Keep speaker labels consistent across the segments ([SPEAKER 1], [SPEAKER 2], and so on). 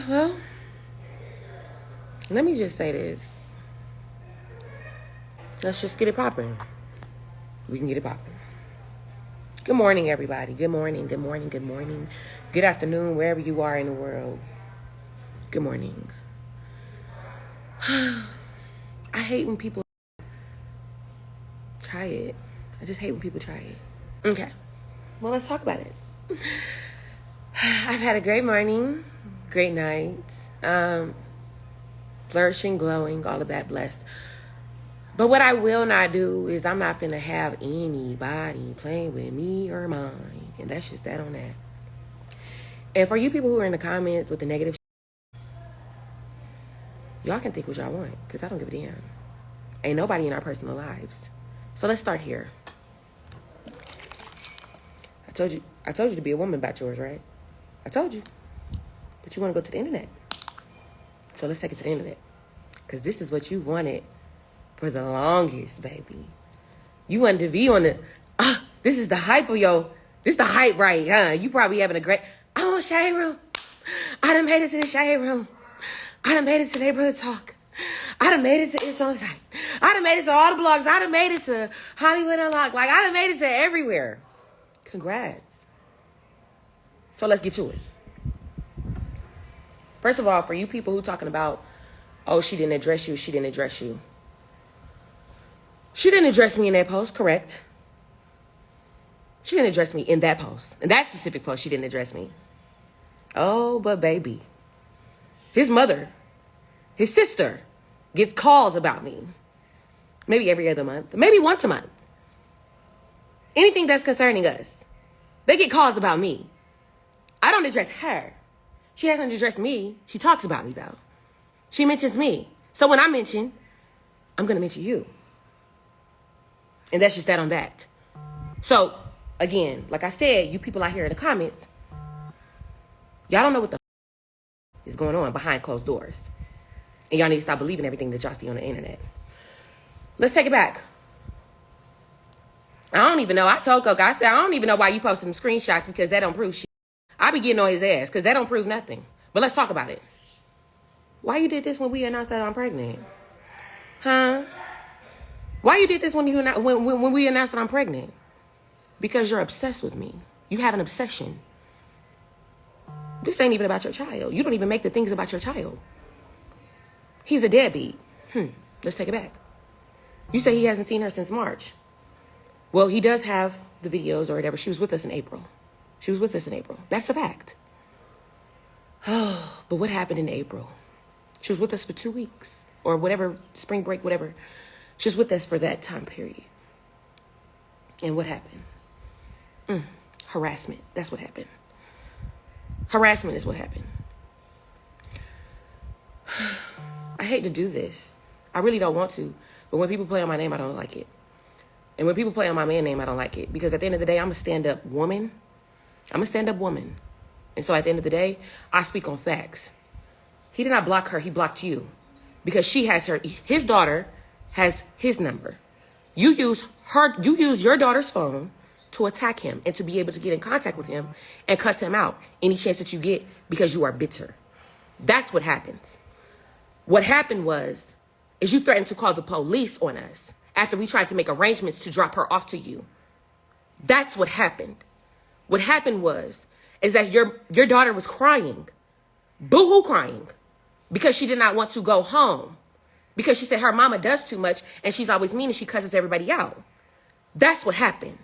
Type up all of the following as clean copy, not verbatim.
[SPEAKER 1] Well, let me just say this. Let's just get it popping. We can get it popping. Good morning, everybody. Good morning, good morning, good morning. Good afternoon, wherever you are in the world. Good morning. I hate when people try it. I just hate when people try it. Okay. Well, let's talk about it. I've had a great morning, great night. Flourishing, glowing, all of that, blessed. But what I will not do is I'm not finna have anybody playing with me or mine. And that's just that on that. And for you people who are in the comments with the negative, y'all can think what y'all want, because I don't give a damn. Ain't nobody in our personal lives. So let's start here. I told you to be a woman about yours, right? I told you. But you want to go to the internet. So let's take it to the internet. Because this is what you wanted for the longest, baby. You wanted to be on the, this is the hype of this the hype, right, huh? You probably having a great, I'm on Shade Room. I done made it to the Shade Room. I done made it to Neighborhood Talk. I done made it to It's On Site. I done made it to all the blogs. I done made it to Hollywood Unlocked. Like, I done made it to everywhere. Congrats. So let's get to it. First of all, for you people who talking about, oh, she didn't address you, she didn't address you. She didn't address me in that post, correct? She didn't address me in that post. In that specific post, she didn't address me. Oh, but baby. His mother, his sister, gets calls about me. Maybe every other month. Maybe once a month. Anything that's concerning us. They get calls about me. I don't address her. She hasn't addressed me. She talks about me, though. She mentions me. So when I mention, I'm going to mention you. And that's just that on that. So, again, like I said, you people out here in the comments, y'all don't know what the is going on behind closed doors. And y'all need to stop believing everything that y'all see on the internet. Let's take it back. I don't even know. I told Coco, I said, I don't even know why you posted them screenshots, because that don't prove shit. I be getting on his ass because that don't prove nothing. But let's talk about it. Why you did this when we announced that I'm pregnant? Huh? Why you did this when we announced that I'm pregnant? Because you're obsessed with me. You have an obsession. This ain't even about your child. You don't even make the things about your child. He's a deadbeat. Let's take it back. You say he hasn't seen her since March. Well, he does have the videos or whatever. She was with us in April. That's a fact. Oh, but what happened in April? She was with us for 2 weeks or whatever, spring break, whatever. She was with us for that time period. And what happened? Harassment. That's what happened. Harassment is what happened. I hate to do this. I really don't want to. But when people play on my name, I don't like it. And when people play on my man name, I don't like it. Because at the end of the day, I'm a stand-up woman. And so at the end of the day, I speak on facts. He did not block her. He blocked you. Because she has his daughter has his number. You use your daughter's phone to attack him and to be able to get in contact with him and cuss him out any chance that you get because you are bitter. That's what happens. What happened is you threatened to call the police on us after we tried to make arrangements to drop her off to you. That's what happened. What happened is that your daughter was crying, boo-hoo crying, because she did not want to go home. Because she said her mama does too much and she's always mean and she cusses everybody out. That's what happened.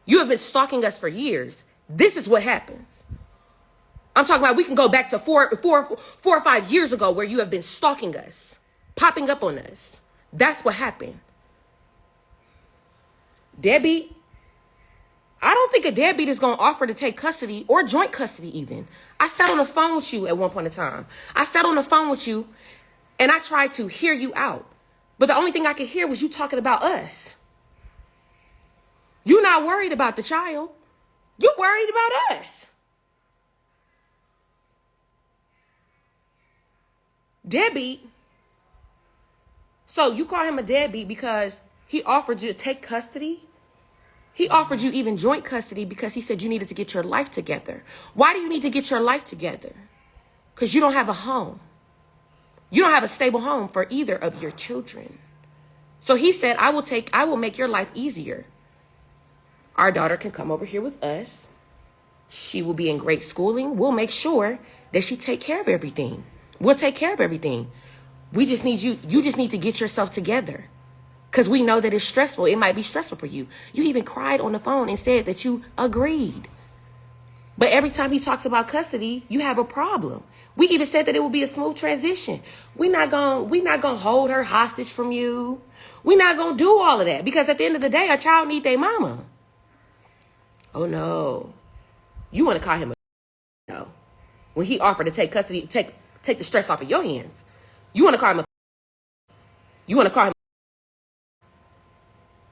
[SPEAKER 1] You have been stalking us for years. This is what happens. I'm talking about we can go back to four or 5 years ago where you have been stalking us, popping up on us. That's what happened. Debbie, I don't think a deadbeat is going to offer to take custody or joint custody even. I sat on the phone with you at one point in time. I sat on the phone with you and I tried to hear you out. But the only thing I could hear was you talking about us. You're not worried about the child. You're worried about us. Deadbeat. So you call him a deadbeat because he offered you to take custody? He offered you even joint custody because he said you needed to get your life together. Why do you need to get your life together? Because you don't have a home. You don't have a stable home for either of your children. So he said, I will make your life easier. Our daughter can come over here with us. She will be in great schooling. We'll make sure that she take care of everything. We'll take care of everything. We just need you just need to get yourself together. Because we know that it's stressful. It might be stressful for you. You even cried on the phone and said that you agreed. But every time he talks about custody, you have a problem. We even said that it will be a smooth transition. We're not gonna hold her hostage from you. We're not gonna do all of that. Because at the end of the day, a child needs their mama. Oh no. You want to call him a no. When he offered to take custody, take the stress off of your hands. You want to call him a you want to call him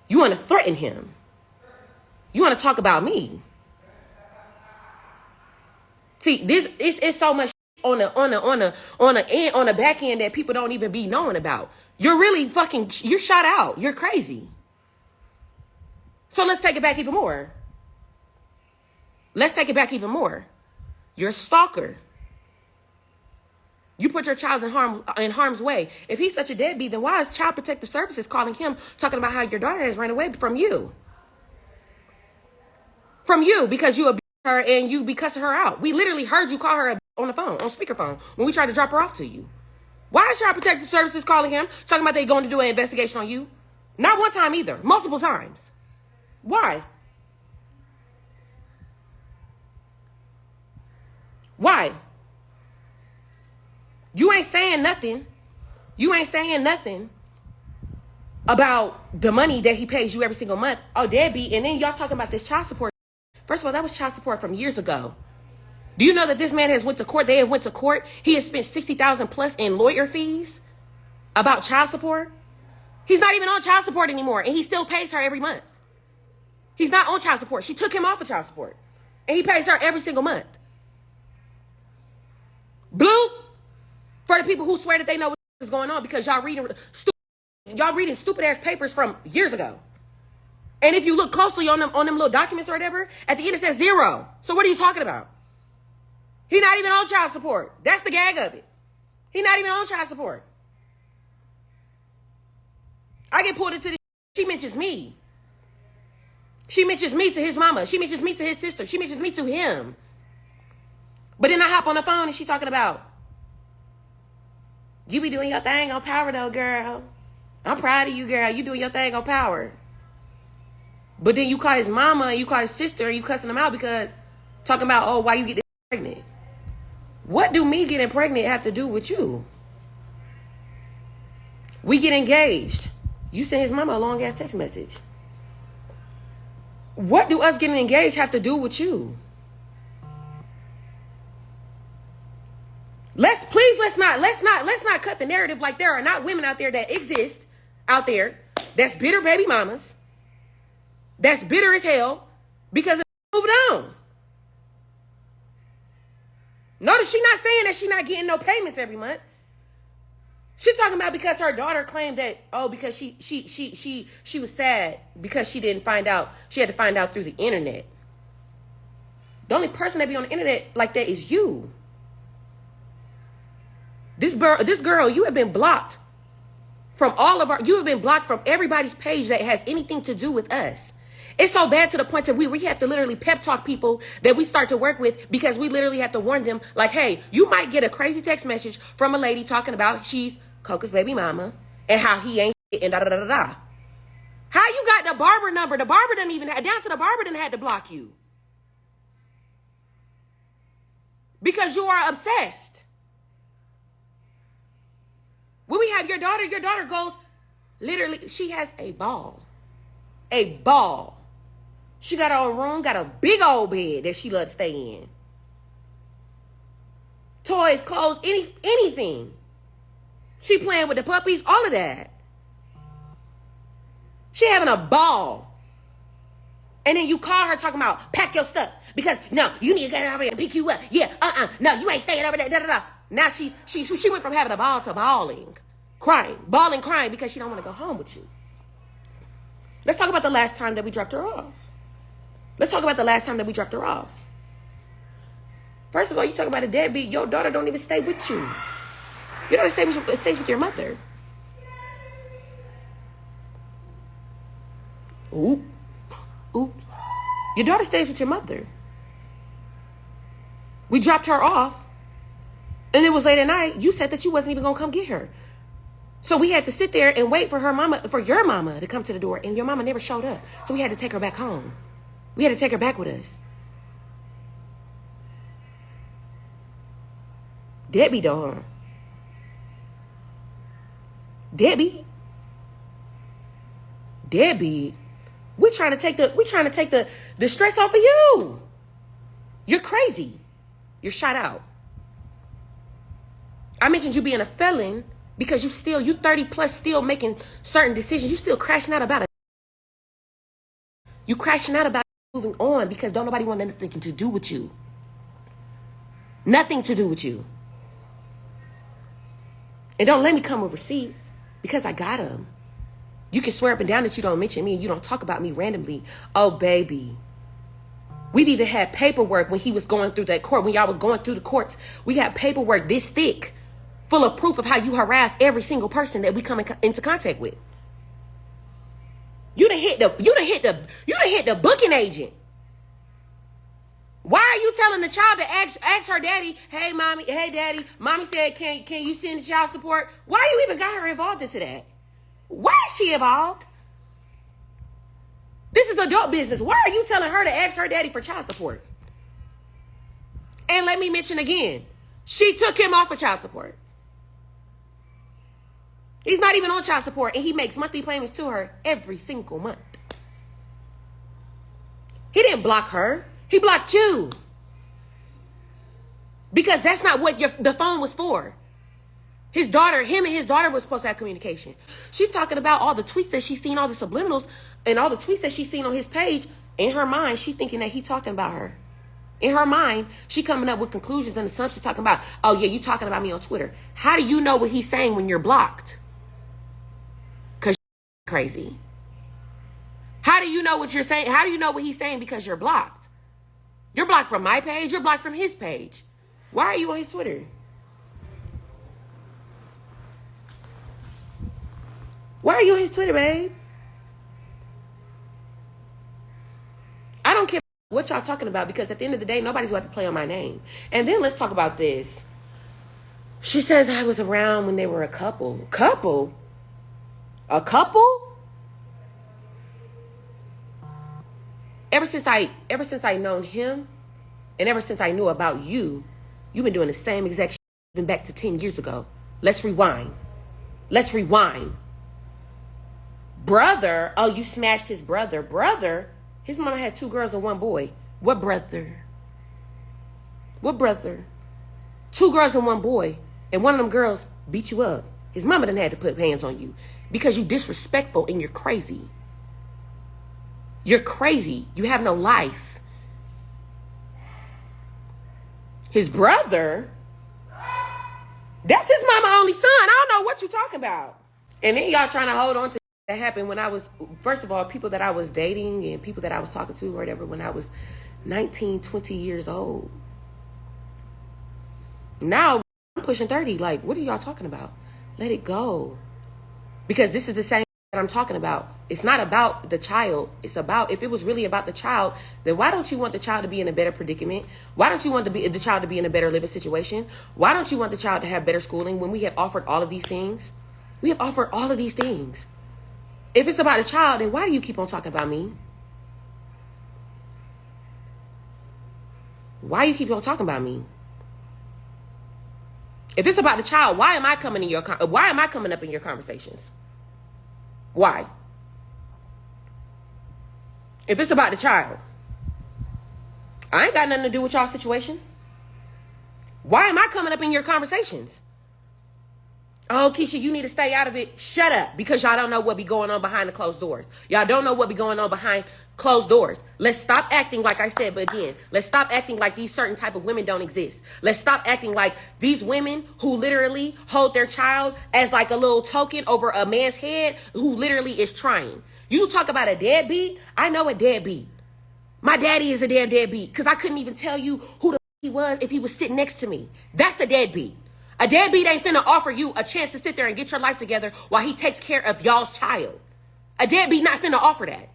[SPEAKER 1] you want to threaten him. You want to talk about me. See, this it's so much on the back end that people don't even be knowing about. You're really you're shot out. You're crazy. So let's take it back even more. Let's take it back even more. You're a stalker. You put your child in harm's way. If he's such a deadbeat, then why is Child Protective Services calling him, talking about how your daughter has run away from you? From you, because you abused her and you be cussing her out. We literally heard you call her on the phone, on speakerphone, when we tried to drop her off to you. Why is Child Protective Services calling him, talking about they going to do an investigation on you? Not one time either, multiple times. Why? Why? You ain't saying nothing. You ain't saying nothing about the money that he pays you every single month. Oh, deadbeat. And then y'all talking about this child support. First of all, that was child support from years ago. Do you know that this man has went to court? They have went to court. He has spent $60,000 plus in lawyer fees about child support. He's not even on child support anymore, and he still pays her every month. He's not on child support. She took him off of child support, and he pays her every single month. Blue, for the people who swear that they know what is going on because y'all reading stupid ass papers from years ago. And if you look closely on them little documents or whatever, at the end it says 0. So what are you talking about? He's not even on child support. That's the gag of it. He's not even on child support. I get pulled into this. She mentions me. She mentions me to his mama. She mentions me to his sister. She mentions me to him. But then I hop on the phone and she talking about, you be doing your thing on Power though, girl. I'm proud of you, girl. You doing your thing on Power. But then you call his mama and you call his sister and you cussing them out because talking about, oh, why you get pregnant? What do me getting pregnant have to do with you? We get engaged. You sent his mama a long ass text message. What do us getting engaged have to do with you? Let's not cut the narrative like there are not women out there that exist out there that's bitter baby mamas, that's bitter as hell because it moved on. Notice she's not saying that she's not getting no payments every month. She's talking about because her daughter claimed that, oh, because she was sad because she didn't find out, she had to find out through the internet. The only person that be on the internet like that is you. This girl, you have been blocked from you have been blocked from everybody's page that has anything to do with us. It's so bad to the point that we have to literally pep talk people that we start to work with because we literally have to warn them like, hey, you might get a crazy text message from a lady talking about she's Coco's baby mama and how he ain't and da da da da da. How you got the barber number? The barber didn't even down to the barber didn't have to block you. Because you are obsessed. When we have your daughter goes, literally, she has a ball. A ball. She got her own room, got a big old bed that she loves to stay in. Toys, clothes, anything. She playing with the puppies, all of that. She having a ball. And then you call her talking about, pack your stuff. Because, no, you need to get over here and pick you up. Yeah, no, you ain't staying over there, da da da. Now she went from having a ball to bawling, crying because she don't want to go home with you. Let's talk about the last time that we dropped her off. Let's talk about the last time that we dropped her off. First of all, you talk about a deadbeat. Your daughter don't even stay with you. Your daughter stays with your mother. Oops. Your daughter stays with your mother. We dropped her off, and it was late at night. You said that you wasn't even gonna come get her. So we had to sit there and wait for your mama to come to the door, and your mama never showed up. So we had to take her back home. We had to take her back with us. Debbie though, huh? Debbie. We're trying to take the stress off of you. You're crazy. You're shot out. I mentioned you being a felon because you 30 plus still making certain decisions. You still crashing out about it. You crashing out about moving on because don't nobody want anything to do with you. Nothing to do with you. And don't let me come with receipts because I got them. You can swear up and down that you don't mention me and you don't talk about me randomly. Oh, baby. We've even had paperwork when he was going through that court. When y'all was going through the courts, we had paperwork this thick, full of proof of how you harass every single person that we come into contact with. You done hit the booking agent. Why are you telling the child to ask her daddy, hey mommy, hey daddy, mommy said, can you send the child support? Why you even got her involved into that? Why is she involved? This is adult business. Why are you telling her to ask her daddy for child support? And let me mention again, she took him off of child support. He's not even on child support, and he makes monthly payments to her every single month. He didn't block her. He blocked you. Because that's not what the phone was for. Him and his daughter was supposed to have communication. She talking about all the tweets that she's seen, all the subliminals, and all the tweets that she's seen on his page. In her mind, she thinking that he talking about her. In her mind, she coming up with conclusions and assumptions talking about, oh yeah, you talking about me on Twitter. How do you know what he's saying when you're blocked? Because you're crazy. How do you know what you're saying? How do you know what he's saying because you're blocked? You're blocked from my page. You're blocked from his page. Why are you on his Twitter? Why are you on his Twitter, babe? I don't care what y'all talking about because at the end of the day, nobody's about to play on my name. And then let's talk about this. She says I was around when they were a couple. Couple? A couple? Ever since I known him and ever since I knew about you, you've been doing the same exact shit even back to 10 years ago. Let's rewind. Brother, oh, you smashed his brother. Brother, his mama had 2 girls and 1 boy. What brother? 2 girls and 1 boy. And one of them girls beat you up. His mama done had to put hands on you because you disrespectful and you're crazy. You're crazy. You have no life. His brother, that's his mama only son. I don't know what you're talking about. And then y'all trying to hold on to that happened when I was, first of all, people that I was dating and people that I was talking to or whatever when I was 19, 20 years old. Now I'm pushing 30. Like, what are y'all talking about? Let it go. Because this is the same that I'm talking about. It's not about the child. It's about, if it was really about the child, then why don't you want the child to be in a better predicament? Why don't you want the child to be in a better living situation? Why don't you want the child to have better schooling when we have offered all of these things? We have offered all of these things. If it's about a child, then why do you keep on talking about me? Why you keep on talking about me? If it's about the child, why am I coming up in your conversations? Why? If it's about the child, I ain't got nothing to do with y'all's situation. Why am I coming up in your conversations? Oh, Keisha, you need to stay out of it. Shut up, because y'all don't know what be going on behind the closed doors. Y'all don't know what be going on behind closed doors. Let's stop acting like I said, but again, let's stop acting like these certain type of women don't exist. Let's stop acting like these women who literally hold their child as like a little token over a man's head who literally is trying. You talk about a deadbeat. I know a deadbeat. My daddy is a damn deadbeat because I couldn't even tell you who the he was if he was sitting next to me. That's a deadbeat. A deadbeat ain't finna offer you a chance to sit there and get your life together while he takes care of y'all's child. A deadbeat not finna offer that.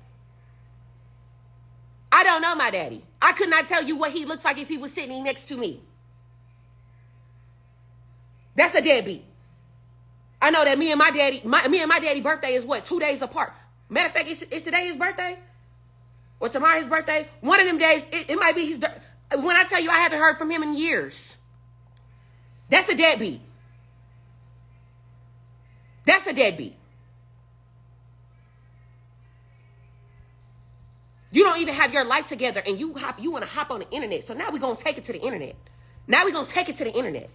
[SPEAKER 1] I don't know my daddy. I could not tell you what he looks like if he was sitting next to me. That's a deadbeat. I know that me and my daddy birthday is what, 2 days apart. Matter of fact, is today his birthday? Or tomorrow his birthday? One of them days, it might be his. When I tell you I haven't heard from him in years. That's a deadbeat. That's a deadbeat. You don't even have your life together and you want to hop on the internet. So now we're going to take it to the internet. Now we're going to take it to the internet.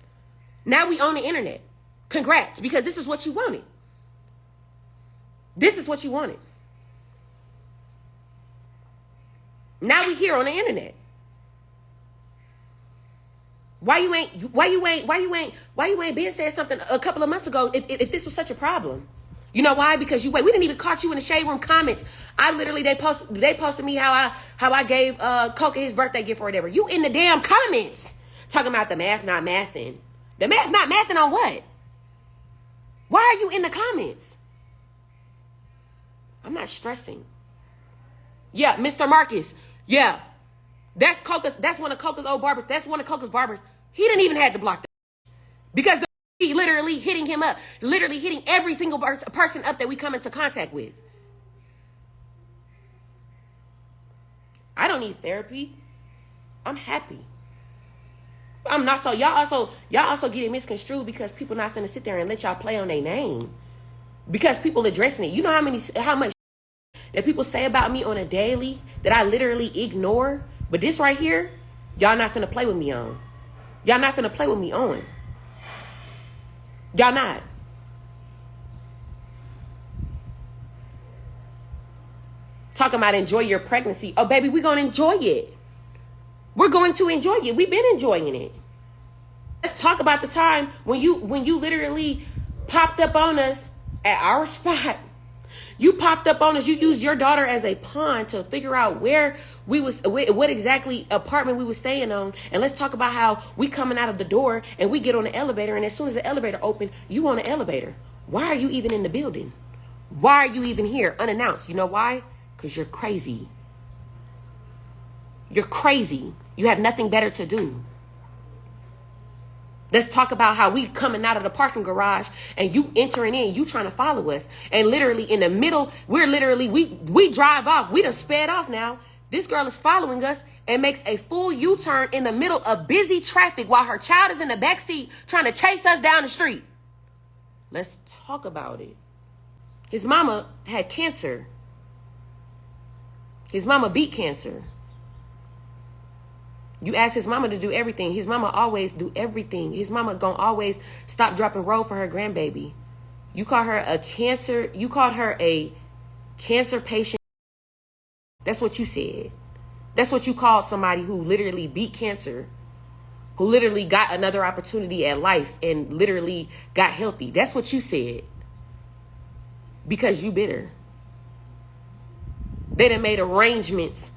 [SPEAKER 1] Now we own the internet. Congrats, because this is what you wanted. This is what you wanted. Now we here on the internet. Why you ain't been saying something a couple of months ago if this was such a problem? You know why? Because we didn't even caught you in the shade room comments. I literally they posted me how I gave Coco his birthday gift or whatever. You in the damn comments talking about the math not mathing. The math not mathing on what? Why are you in the comments? I'm not stressing. Yeah, Mr. Marcus. Yeah. That's one of Coco's old barbers. That's one of Coco's barbers. He didn't even have to block that. Because he literally hitting him up. Literally hitting every single person up that we come into contact with. I don't need therapy. I'm happy. I'm not so y'all also get it misconstrued because people not finna sit there and let y'all play on their name. Because people addressing it. You know how much that people say about me on a daily that I literally ignore. But this right here, y'all not finna play with me on. Y'all not finna play with me on. Y'all not. Talking about enjoy your pregnancy. Oh, baby, we're going to enjoy it. We're going to enjoy it. We've been enjoying it. Let's talk about the time when you literally popped up on us at our spot. You popped up on us. You used your daughter as a pawn to figure out where we was, what exactly apartment we was staying on. And let's talk about how we coming out of the door and we get on the elevator. And as soon as the elevator opened, you on the elevator. Why are you even in the building? Why are you even here unannounced? You know why? Because you're crazy. You're crazy. You have nothing better to do. Let's talk about how we coming out of the parking garage and you entering in, you trying to follow us. And literally in the middle, we drive off. We done sped off now. This girl is following us and makes a full U-turn in the middle of busy traffic while her child is in the backseat trying to chase us down the street. Let's talk about it. His mama had cancer. His mama beat cancer. You ask his mama to do everything. His mama always do everything. His mama gonna always stop, drop, and roll for her grandbaby. You called her a cancer patient. That's what you said. That's what you called somebody who literally beat cancer, who literally got another opportunity at life and literally got healthy. That's what you said. Because you bitter. They done made arrangements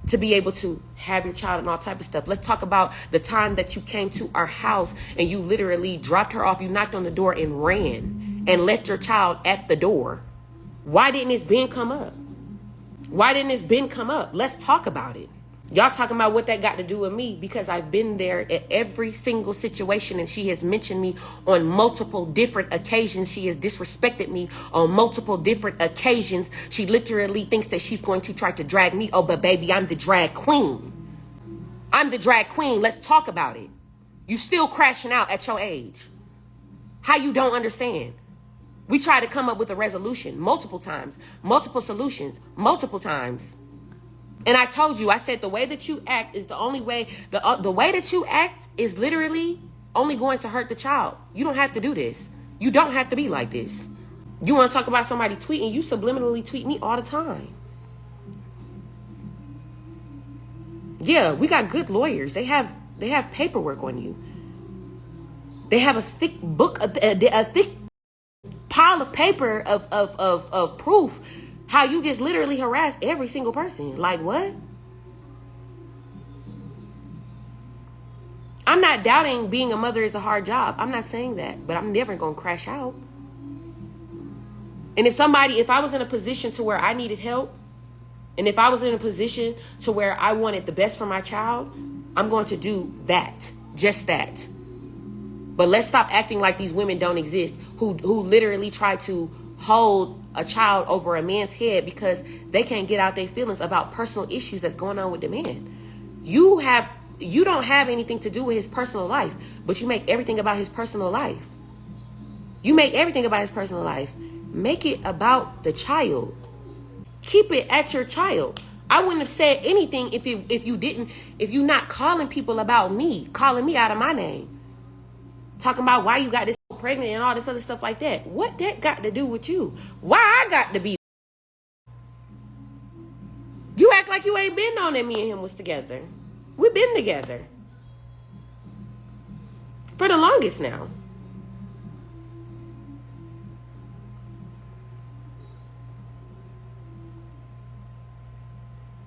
[SPEAKER 1] to be able to have your child and all type of stuff. Let's talk about the time that you came to our house and you literally dropped her off. You knocked on the door and ran and left your child at the door. Why didn't this bin come up? Why didn't this bin come up? Let's talk about it. Y'all talking about what that got to do with me because I've been there at every single situation and she has mentioned me on multiple different occasions. She has disrespected me on multiple different occasions. She literally thinks that she's going to try to drag me. Oh, but baby, I'm the drag queen. I'm the drag queen. Let's talk about it. You still crashing out at your age. How you don't understand? We try to come up with a resolution multiple times, multiple solutions, multiple times. And I told you, I said the way that you act is the only way. The way that you act is literally only going to hurt the child. You don't have to do this. You don't have to be like this. You want to talk about somebody tweeting? You subliminally tweet me all the time. Yeah, we got good lawyers. They have paperwork on you. They have a thick book, a thick pile of paper of proof. How you just literally harass every single person. Like what? I'm not doubting being a mother is a hard job. I'm not saying that, but I'm never going to crash out. And if I was in a position to where I needed help, and if I was in a position to where I wanted the best for my child, I'm going to do that. Just that. But let's stop acting like these women don't exist who literally try to hold a child over a man's head because they can't get out their feelings about personal issues that's going on with the man. You don't have anything to do with his personal life, but you make everything about his personal life. You make everything about his personal life. Make it about the child. Keep it at your child. I wouldn't have said anything if you not calling people about me, calling me out of my name. Talking about why you got this pregnant and all this other stuff like that. What that got to do with you? Why I got to be? You act like you ain't been on that me and him was together. We've been together. For the longest now.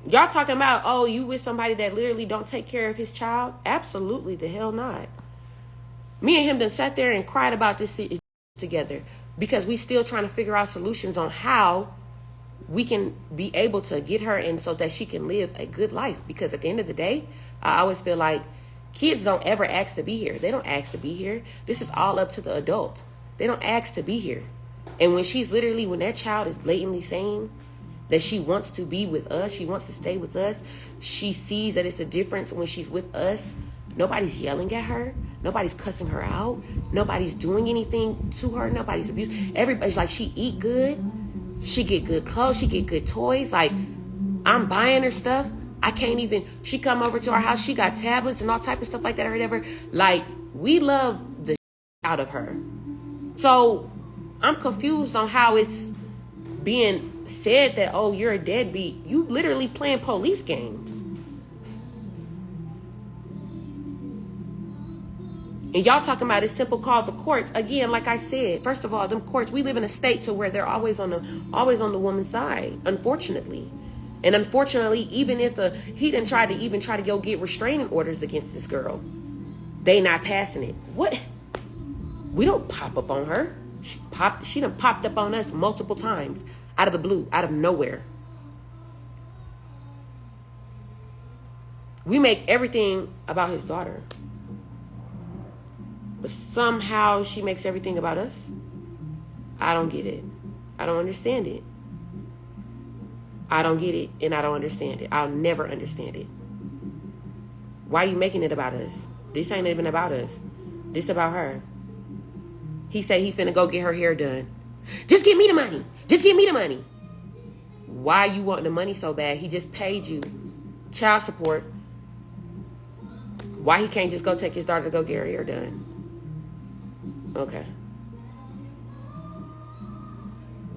[SPEAKER 1] Y'all talking about, oh, you with somebody that literally don't take care of his child? Absolutely the hell not. Me and him done sat there and cried about this together because we still trying to figure out solutions on how we can be able to get her in so that she can live a good life. Because at the end of the day, I always feel like kids don't ever ask to be here. They don't ask to be here. This is all up to the adult. They don't ask to be here. And when that child is blatantly saying that she wants to be with us, she wants to stay with us, she sees that it's a difference when she's with us. Nobody's yelling at her. Nobody's cussing her out. Nobody's doing anything to her. Nobody's abusing. Everybody's like, she eat good. She get good clothes. She get good toys. Like, I'm buying her stuff. I can't even, she come over to our house. She got tablets and all type of stuff like that or whatever. Like, we love the out of her. So I'm confused on how it's being said that, oh, you're a deadbeat. You literally playing police games. And y'all talking about this temple called the courts. Again, like I said, first of all, them courts, we live in a state to where they're always on the woman's side, unfortunately. And unfortunately, even if he didn't try to go get restraining orders against this girl, they not passing it. What? We don't pop up on her. She done popped up on us multiple times, out of the blue, out of nowhere. We make everything about his daughter. But somehow she makes everything about us. I don't get it. I don't understand it. I don't get it, and I don't understand it. I'll never understand it. Why are you making it about us? This ain't even about us. This about her. He said he finna go get her hair done. Just give me the money. Just give me the money. Why you want the money so bad? He just paid you child support. Why he can't just go take his daughter to go get her hair done? Okay.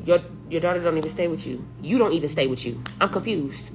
[SPEAKER 1] Your daughter don't even stay with you. You don't even stay with you. I'm confused.